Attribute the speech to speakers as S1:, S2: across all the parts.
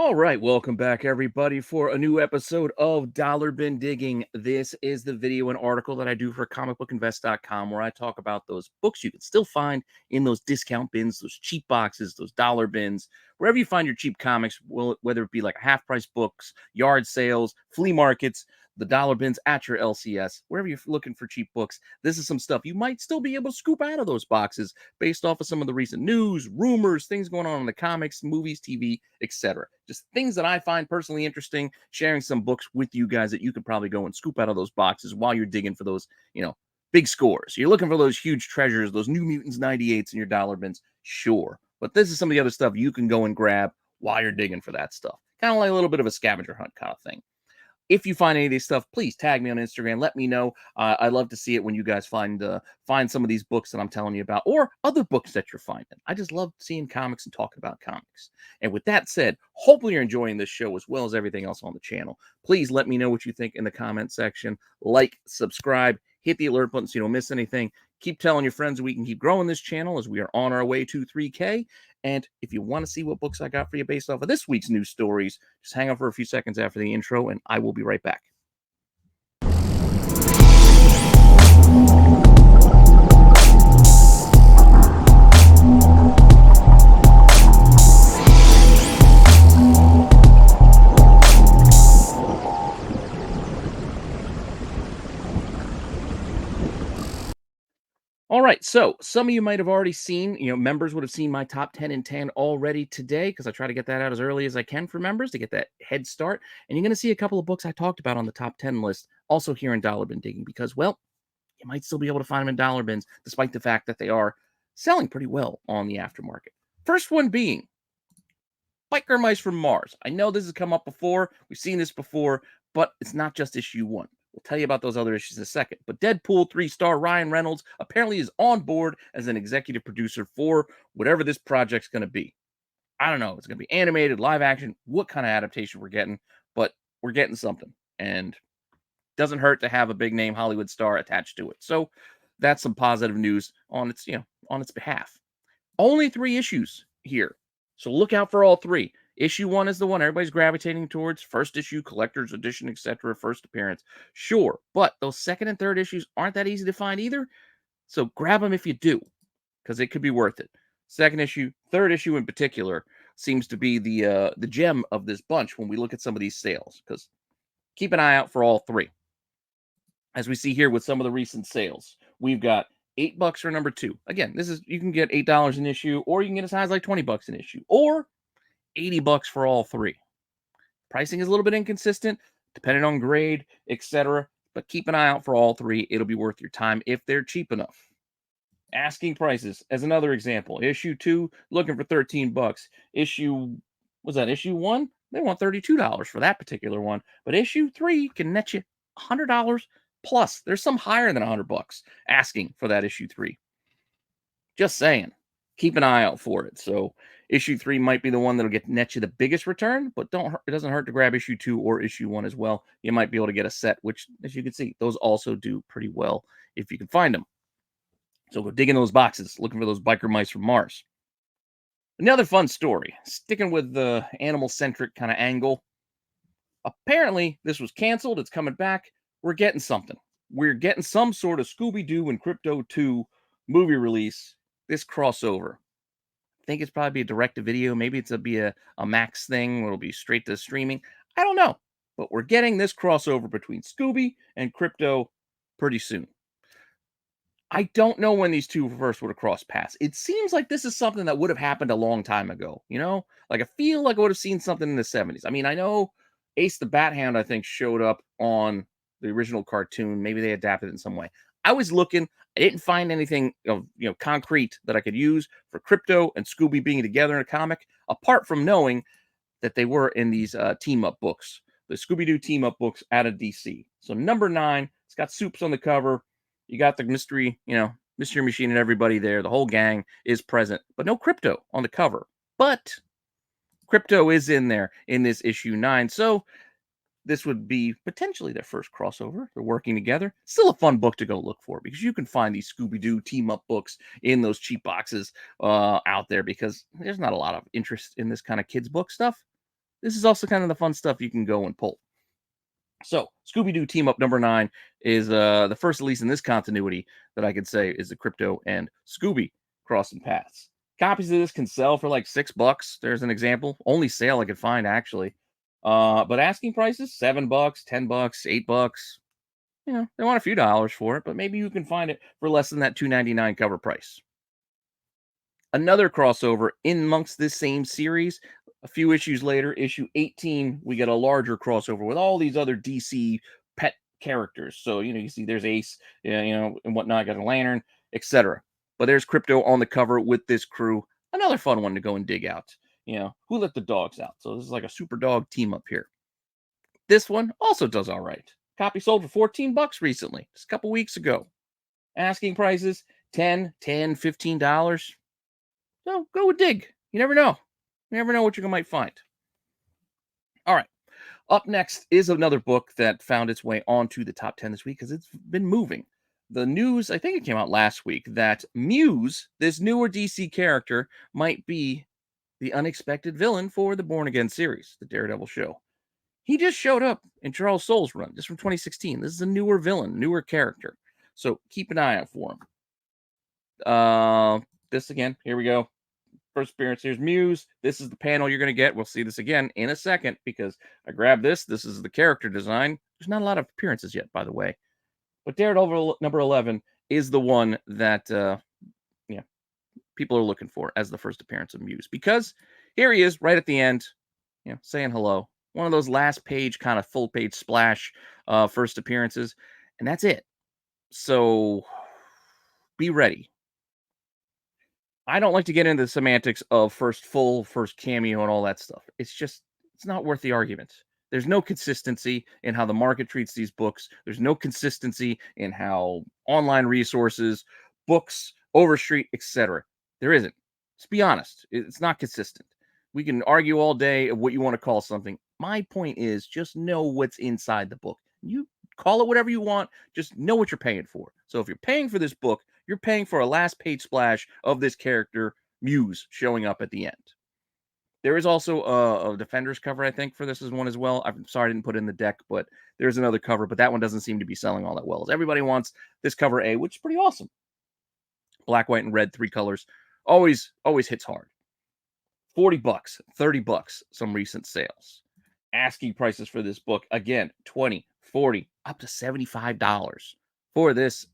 S1: All right, welcome back, everybody, for a new episode of Dollar Bin Digging. This is the video and article that I do for comicbookinvest.com, where I talk about those books you can still find in those discount bins, those cheap boxes, those dollar bins, wherever you find your cheap comics, whether it be like half price books, yard sales, flea markets, the dollar bins at your LCS, wherever you're looking for cheap books. This is some stuff you might still be able to scoop out of those boxes based off of some of the recent news, rumors, things going on in the comics, movies, TV, etc. Just things that I find personally interesting, sharing some books with you guys that you could probably go and scoop out of those boxes while you're digging for those, big scores. You're looking for those huge treasures, those New Mutants 98s in your dollar bins, sure. But this is some of the other stuff you can go and grab while you're digging for that stuff. Kind of like a little bit of a scavenger hunt kind of thing. If you find any of these stuff, please tag me on Instagram. Let me know. I love to see it when you guys find some of these books that I'm telling you about, or other books that you're finding. I just love seeing comics and talking about comics. And with that said, hopefully you're enjoying this show as well as everything else on the channel. Please let me know what you think in the comment section. Like, subscribe, hit the alert button so you don't miss anything. Keep telling your friends we can keep growing this channel as we are on our way to 3K. And if you want to see what books I got for you based off of this week's news stories, just hang on for a few seconds after the intro, and I will be right back. All right, so some of you might have already seen, members would have seen my top 10 and 10 already today because I try to get that out as early as I can for members to get that head start. And you're going to see a couple of books I talked about on the top 10 list also here in Dollar Bin Digging because, well, you might still be able to find them in dollar bins despite the fact that they are selling pretty well on the aftermarket. First one being Biker Mice from Mars. I know this has come up before. We've seen this before, but it's not just issue one. We'll tell you about those other issues in a second. But Deadpool 3-star Ryan Reynolds apparently is on board as an executive producer for whatever this project's going to be. I don't know. It's going to be animated, live action, what kind of adaptation we're getting, but we're getting something. And doesn't hurt to have a big name Hollywood star attached to it. So that's some positive news on its, on its behalf. Only 3 issues here. So look out for all 3. Issue 1 is the one everybody's gravitating towards. First issue, collector's edition, etc. First appearance. Sure, but those second and third issues aren't that easy to find either. So grab them if you do, because it could be worth it. Second issue, third issue in particular, seems to be the gem of this bunch when we look at some of these sales. Because keep an eye out for all 3. As we see here with some of the recent sales, we've got $8 for number 2. Again, this is, you can get $8 an issue, or you can get as high as like $20 an issue, or $80 for all 3. Pricing is a little bit inconsistent, depending on grade, etc. But keep an eye out for all 3. It'll be worth your time if they're cheap enough. Asking prices, as another example, issue 2 looking for $13. Issue 1? They want $32 for that particular one. But issue 3 can net you $100 plus. There's some higher than $100 asking for that issue 3. Just saying. Keep an eye out for it. So issue 3 might be the one that'll net you the biggest return, but it doesn't hurt to grab issue 2 or issue 1 as well. You might be able to get a set, which, as you can see, those also do pretty well if you can find them. So go dig in those boxes, looking for those Biker Mice from Mars. Another fun story, sticking with the animal-centric kind of angle. Apparently, this was canceled. It's coming back. We're getting something. We're getting some sort of Scooby and Crypto 2 movie release. This crossover. I think it's probably be a direct-to-video. Maybe it'll be a Max thing. It'll be straight to streaming. I don't know. But we're getting this crossover between Scooby and Crypto pretty soon. I don't know when these two first would have crossed paths. It seems like this is something that would have happened a long time ago, Like, I feel like I would have seen something in the 70s. I mean, I know Ace the Bat Hound, I think, showed up on the original cartoon. Maybe they adapted it in some way. I was looking. I didn't find anything concrete that I could use for Crypto and Scooby being together in a comic, apart from knowing that they were in these team-up books, the Scooby-Doo team-up books out of DC. So number 9, it's got Soups on the cover. You got the mystery machine and everybody there. The whole gang is present, but no Crypto on the cover. But Crypto is in there in this issue 9. So this would be potentially their first crossover. They're working together. Still a fun book to go look for because you can find these Scooby-Doo team-up books in those cheap boxes out there because there's not a lot of interest in this kind of kids' book stuff. this is also kind of the fun stuff you can go and pull. So, Scooby-Doo Team Up number 9 is the first, at least in this continuity, that I could say is the Crypto and Scooby crossing paths. Copies of this can sell for like $6. There's an example. Only sale I could find, actually. But asking prices, $7, $10, $8. You know, they want a few dollars for it, but maybe you can find it for less than that $2.99 cover price. Another crossover in amongst this same series. A few issues later, issue 18, we get a larger crossover with all these other DC pet characters. So, you see there's Ace, and whatnot, got a Lantern, etc. But there's Crypto on the cover with this crew. Another fun one to go and dig out. Who let the dogs out? So this is like a super dog team up here. This one also does all right. Copy sold for $14 recently, just a couple weeks ago. Asking prices, $10, $15. So go a dig. You never know. You never know what you might find. All right. Up next is another book that found its way onto the top 10 this week because it's been moving. The news, I think it came out last week, that Muse, this newer DC character, might be the unexpected villain for the Born Again series, the Daredevil show. He just showed up in Charles Soule's run, just from 2016. This is a newer villain, newer character. So keep an eye out for him. This again, here we go. First appearance, here's Muse. This is the panel you're going to get. We'll see this again in a second because I grabbed this. This is the character design. There's not a lot of appearances yet, by the way. But Daredevil number 11 is the one that people are looking for as the first appearance of Muse. Because here he is right at the end, saying hello. One of those last page, kind of full page splash first appearances. And that's it. So be ready. I don't like to get into the semantics of first cameo, and all that stuff. It's not worth the argument. There's no consistency in how the market treats these books. There's no consistency in how online resources, books, Overstreet, etc. There isn't. Let's be honest. It's not consistent. We can argue all day of what you want to call something. My point is just know what's inside the book. You call it whatever you want. Just know what you're paying for. So if you're paying for this book, you're paying for a last page splash of this character, Muse, showing up at the end. There is also a Defenders cover, I think, for this one as well. I'm sorry I didn't put it in the deck, but there's another cover, but that one doesn't seem to be selling all that well. As everybody wants this cover A, which is pretty awesome. Black, white, and red, 3 colors. Always hits hard. $40, $30, some recent sales. Asking prices for this book, again, $20, $40, up to $75 for this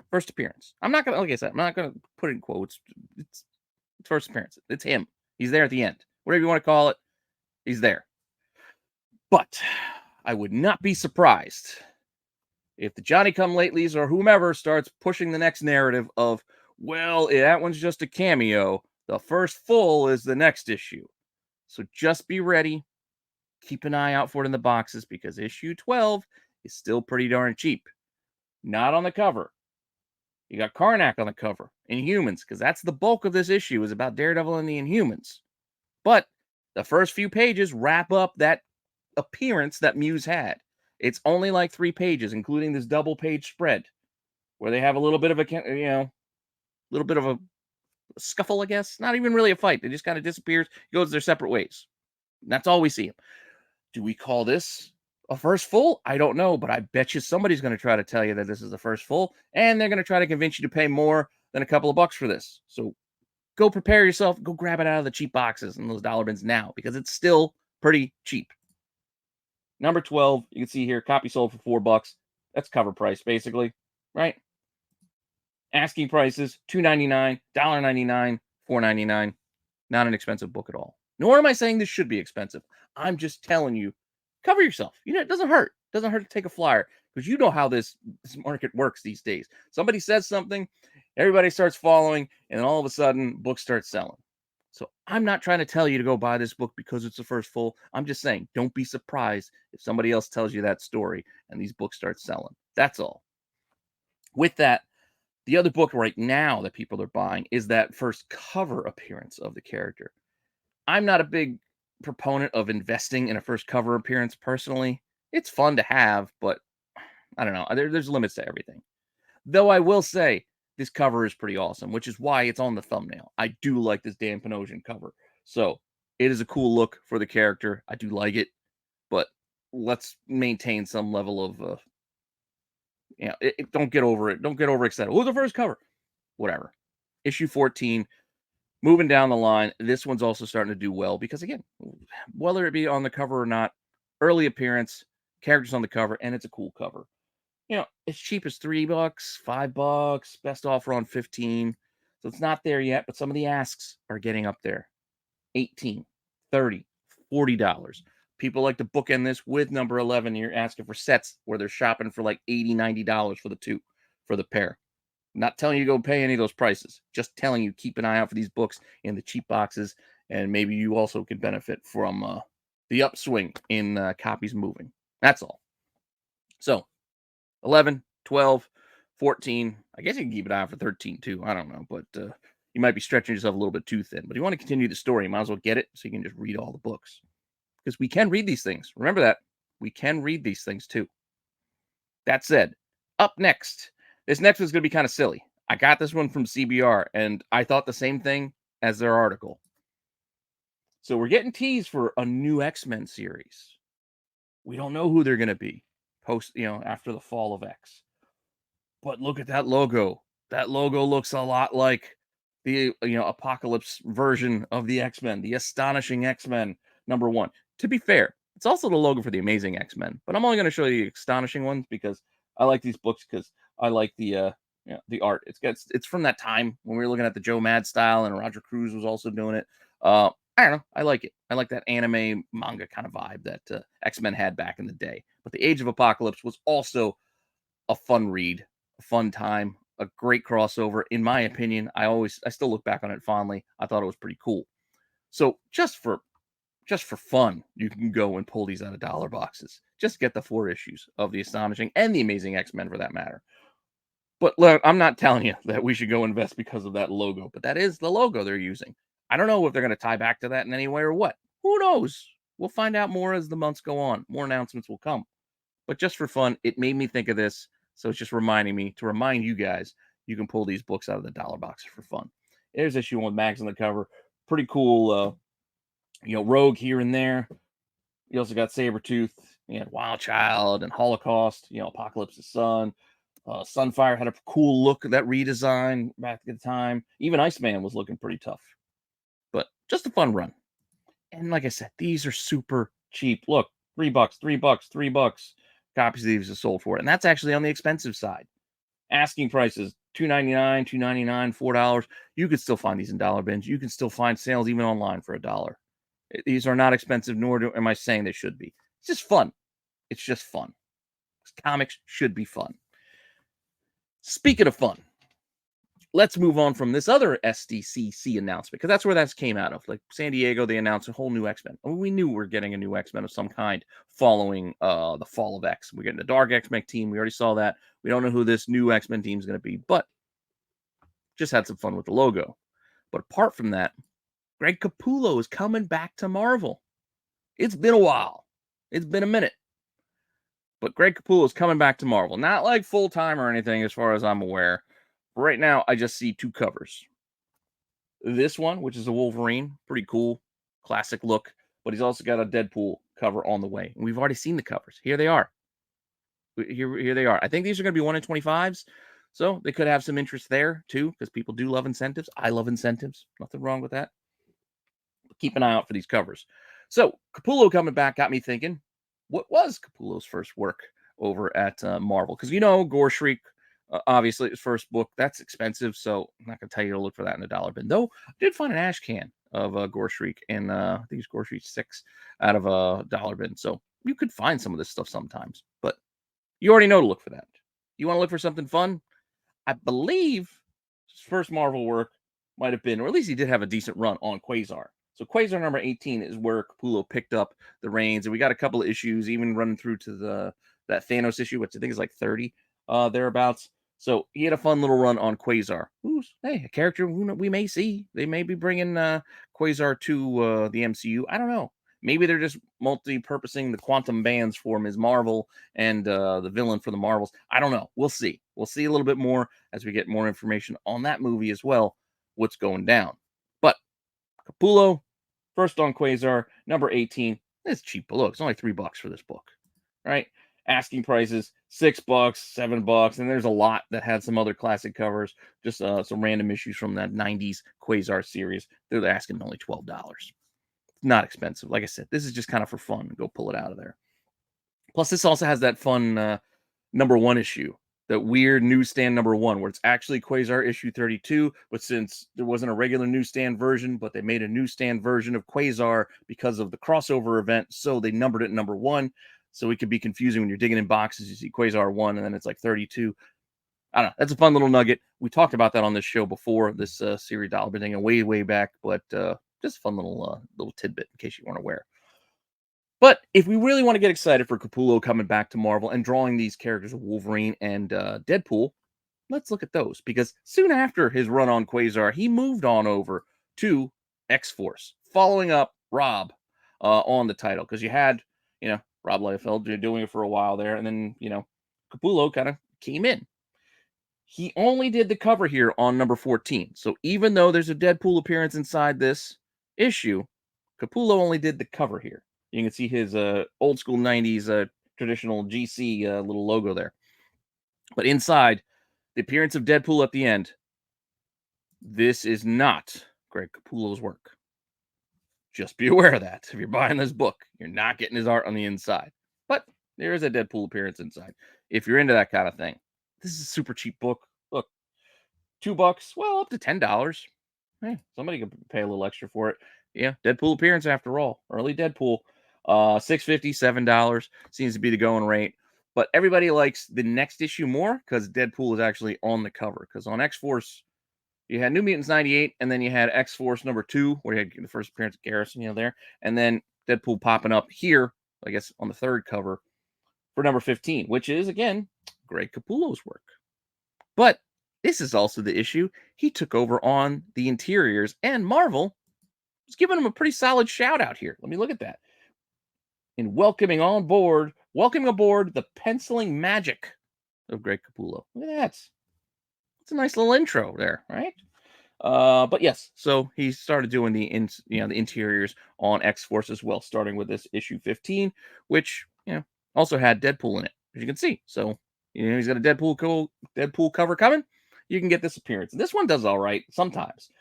S1: first appearance. I'm not gonna, like I said, I'm not gonna put it in quotes. It's first appearance. It's him. He's there at the end. Whatever you want to call it, he's there. But I would not be surprised if the Johnny Come Latelys or whomever starts pushing the next narrative of, well, that one's just a cameo. The first full is the next issue. So just be ready. Keep an eye out for it in the boxes because issue 12 is still pretty darn cheap. Not on the cover. You got Karnak on the cover, Inhumans, because that's the bulk of this issue, is about Daredevil and the Inhumans. But the first few pages wrap up that appearance that Muse had. It's only like 3 pages, including this double page spread, where they have a little bit of a scuffle, I guess. Not even really a fight. It just kind of disappears, goes their separate ways. And that's all we see him. Do we call this a first full? I don't know, but I bet you somebody's going to try to tell you that this is the first full, and they're going to try to convince you to pay more than a couple of bucks for this. So go prepare yourself. Go grab it out of the cheap boxes and those dollar bins now because it's still pretty cheap. Number 12, you can see here, copy sold for $4. That's cover price, basically, right? Asking prices, $2.99, $1.99, $4.99. Not an expensive book at all. Nor am I saying this should be expensive. I'm just telling you, cover yourself. It doesn't hurt. It doesn't hurt to take a flyer because you know how this market works these days. Somebody says something, everybody starts following, and then all of a sudden, books start selling. So I'm not trying to tell you to go buy this book because it's the first full. I'm just saying, don't be surprised if somebody else tells you that story and these books start selling. That's all. With that, the other book right now that people are buying is that first cover appearance of the character. I'm not a big proponent of investing in a first cover appearance personally. It's fun to have, but I don't know. There's limits to everything. Though I will say, this cover is pretty awesome, which is why it's on the thumbnail. I do like this Dan Panosian cover. So It is a cool look for the character. I do like it, but let's maintain some level of, don't get over it. Don't get overexcited. Oh, the first cover. Whatever. Issue 14. Moving down the line, this one's also starting to do well because, again, whether it be on the cover or not, early appearance, characters on the cover, and it's a cool cover. It's cheap as $3, $5, best offer on 15. So it's not there yet, but some of the asks are getting up there. 18, 30, $40. People like to bookend this with number 11. You're asking for sets where they're shopping for like $80, $90 for the pair. I'm not telling you to go pay any of those prices. Just telling you keep an eye out for these books in the cheap boxes, and maybe you also can benefit from the upswing in copies moving. That's all. So 11, 12, 14. I guess you can keep an eye out for 13 too. I don't know, but you might be stretching yourself a little bit too thin. But if you want to continue the story, you might as well get it so you can just read all the books. Because we can read these things. Remember that. We can read these things too. That said, up next, this next one's going to be kind of silly. I got this one from CBR, and I thought the same thing as their article. So we're getting teased for a new X-Men series. We don't know who they're going to be after the fall of X. But look at that logo. That logo looks a lot like the Apocalypse version of the X-Men, the Astonishing X-Men #1. To be fair, it's also the logo for the Amazing X-Men, but I'm only going to show you the Astonishing ones because I like these books because I like the art. It's from that time when we were looking at the Joe Mad style and Roger Cruz was also doing it. I don't know. I like it. I like that anime manga kind of vibe that X-Men had back in the day. But the Age of Apocalypse was also a fun read, a fun time, a great crossover. In my opinion, I still look back on it fondly. I thought it was pretty cool. So just for fun, you can go and pull these out of dollar boxes. Just get the 4 issues of the Astonishing and the Amazing X-Men for that matter. But look, I'm not telling you that we should go invest because of that logo, but that is the logo they're using. I don't know if they're going to tie back to that in any way or what. Who knows? We'll find out more as the months go on. More announcements will come. But just for fun, it made me think of this. So it's just reminding me to remind you guys, you can pull these books out of the dollar box for fun. There's issue 1 with Max on the cover. Pretty cool, Rogue here and there. You also got Sabretooth. You had Wild Child and Holocaust, Apocalypse's son. Sunfire had a cool look, that redesign back at the time. Even Iceman was looking pretty tough. But just a fun run. And like I said, these are super cheap. Look, $3, $3, $3. Copies of these are sold for it. And that's actually on the expensive side. Asking prices, $2.99, $2.99, $4. You could still find these in dollar bins. You can still find sales even online for $1. These are not expensive, nor am I saying they should be. It's just fun. It's just fun. Comics should be fun. Speaking of fun, let's move on from this other SDCC announcement, because that's where that came out of. Like San Diego, they announced a whole new X-Men. I mean, we knew we were getting a new X-Men of some kind following the fall of X. We're getting the Dark X-Men team. We already saw that. We don't know who this new X-Men team is going to be, but just had some fun with the logo. But apart from that, Greg Capullo is coming back to Marvel. It's been a while. It's been a minute. But Greg Capullo is coming back to Marvel. Not like full-time or anything as far as I'm aware. Right now, I just see 2 covers. This one, which is a Wolverine, pretty cool, classic look. But he's also got a Deadpool cover on the way. And we've already seen the covers. Here they are. Here they are. I think these are going to be 1 in 25s. So they could have some interest there, too, because people do love incentives. I love incentives. Nothing wrong with that. But keep an eye out for these covers. So Capullo coming back got me thinking, what was Capullo's first work over at Marvel? Because, Gore Shriek, obviously, his first book, that's expensive, so I'm not going to tell you to look for that in a dollar bin. Though, I did find an ash can of Gore Shriek, and I think it's Gore Shriek 6 out of a dollar bin. So you could find some of this stuff sometimes, but you already know to look for that. You want to look for something fun? I believe his first Marvel work might have been, or at least he did have a decent run on Quasar. So Quasar number 18 is where Capullo picked up the reins, and we got a couple of issues, even running through to that Thanos issue, which I think is like 30 thereabouts. So he had a fun little run on Quasar. Who's a character we may see. They may be bringing Quasar to the MCU. I don't know. Maybe they're just multi-purposing the quantum bands for Ms. Marvel and the villain for the Marvels. I don't know. We'll see. We'll see a little bit more as we get more information on that movie as well, what's going down. But Capullo, First on Quasar, number 18. It's cheap, but look, it's only $3 for this book, right? Asking prices $6, $7, and there's a lot that had some other classic covers, just some random issues from that 90s Quasar series. They're asking only $12. Not expensive. Like I said, this is just kind of for fun. Go pull it out of there. Plus, this also has that fun number 1 issue, that weird newsstand number 1, where it's actually Quasar issue 32, but since there wasn't a regular newsstand version, but they made a newsstand version of Quasar because of the crossover event, so they numbered it number 1, so it could be confusing when you're digging in boxes. You see Quasar 1, and then it's like 32. I don't know. That's a fun little nugget. We talked about that on this show before, this series dollar thing, way back, but just a fun little tidbit in case you weren't aware. But if we really want to get excited for Capullo coming back to Marvel and drawing these characters of Wolverine and Deadpool, let's look at those. Because soon after his run on Quasar, he moved on over to X-Force, following up Rob on the title. Because you had, Rob Liefeld doing it for a while there. And then, Capullo kind of came in. He only did the cover here on number 14. So even though there's a Deadpool appearance inside this issue, Capullo only did the cover here. You can see his old school 90s traditional GC little logo there. But inside, the appearance of Deadpool at the end, this is not Greg Capullo's work. Just be aware of that. If you're buying this book, you're not getting his art on the inside. But there is a Deadpool appearance inside. If you're into that kind of thing, this is a super cheap book. Look, $2, well, up to $10. Hey, somebody can pay a little extra for it. Yeah, Deadpool appearance after all. Early Deadpool. $6.50, $7 seems to be the going rate. But everybody likes the next issue more because Deadpool is actually on the cover. Because on X-Force, you had New Mutants 98, and then you had X-Force number 2, where you had the first appearance of Garrison, there. And then Deadpool popping up here, I guess, on the third cover for number 15, which is, again, Greg Capullo's work. But this is also the issue he took over on the interiors, and Marvel was giving him a pretty solid shout out here. Let me look at that. In welcoming aboard the penciling magic of Greg Capullo. Look at that. It's a nice little intro there, right? But yes, so he started doing the interiors on X-Force as well, starting with this issue 15, which also had Deadpool in it, as you can see. So he's got a Deadpool cover coming. You can get this appearance. And this one does all right sometimes.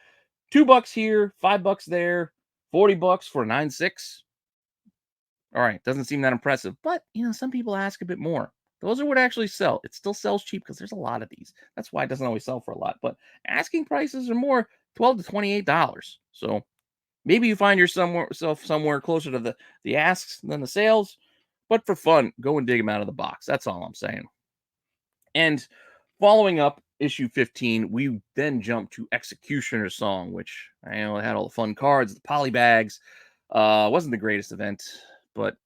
S1: $2 here, $5 there, $40 for a 9.6. All right, doesn't seem that impressive, but some people ask a bit more. Those are what actually sell. It still sells cheap because there's a lot of these. That's why it doesn't always sell for a lot. But asking prices are more, $12 to $28. So maybe you find yourself somewhere closer to the asks than the sales. But for fun, go and dig them out of the box. That's all I'm saying. And following up issue 15, we then jump to Executioner's Song, which had all the fun cards, the poly bags. Wasn't the greatest event, but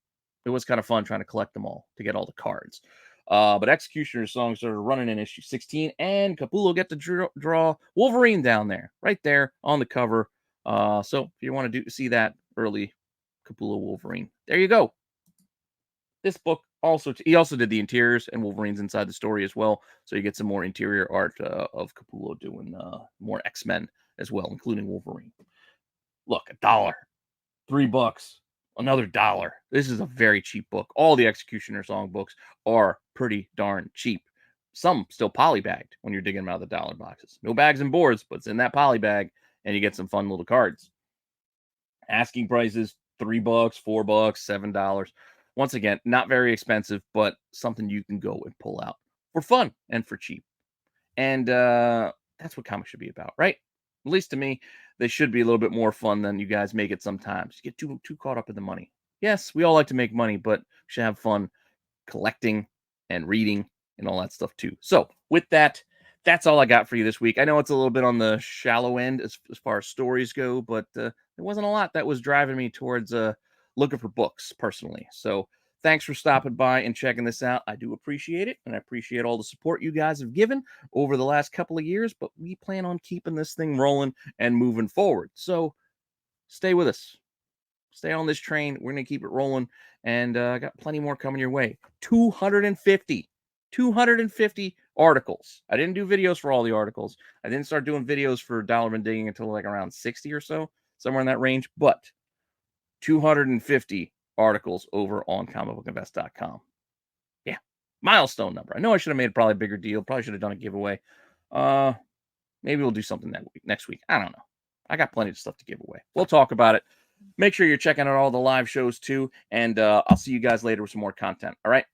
S1: it was kind of fun trying to collect them all to get all the cards. But Executioner's Song started running in issue 16, and Capullo get to draw Wolverine down there, right there on the cover. So if you want to see that early Capullo Wolverine, there you go. This book he also did the interiors, and Wolverine's inside the story as well. So you get some more interior art of Capullo doing more X-Men as well, including Wolverine. Look, $1, $3, another $1. This is a very cheap book. All the Executioner Song books are pretty darn cheap. Some still polybagged when you're digging them out of the dollar boxes. No bags and boards, but it's in that poly bag, and you get some fun little cards. Asking prices $3, $4, $7. Once again, not very expensive, but something you can go and pull out for fun and for cheap. And that's what comics should be about, right? At least to me, they should be a little bit more fun than you guys make it sometimes. You get too caught up in the money. Yes, we all like to make money, but we should have fun collecting and reading and all that stuff too. So with that, that's all I got for you this week. I know it's a little bit on the shallow end as far as stories go, but there wasn't a lot that was driving me towards looking for books personally. So thanks for stopping by and checking this out. I do appreciate it, and I appreciate all the support you guys have given over the last couple of years, but we plan on keeping this thing rolling and moving forward. So stay with us. Stay on this train. We're going to keep it rolling, and I got plenty more coming your way. 250 articles. I didn't do videos for all the articles. I didn't start doing videos for Dollarman Digging until like around 60 or so, somewhere in that range, but 250 articles over on comicbookinvest.com. Yeah. Milestone number. I know I should have made probably a bigger deal. Probably should have done a giveaway. Maybe we'll do something next week. I don't know. I got plenty of stuff to give away. We'll talk about it. Make sure you're checking out all the live shows too. And I'll see you guys later with some more content. All right.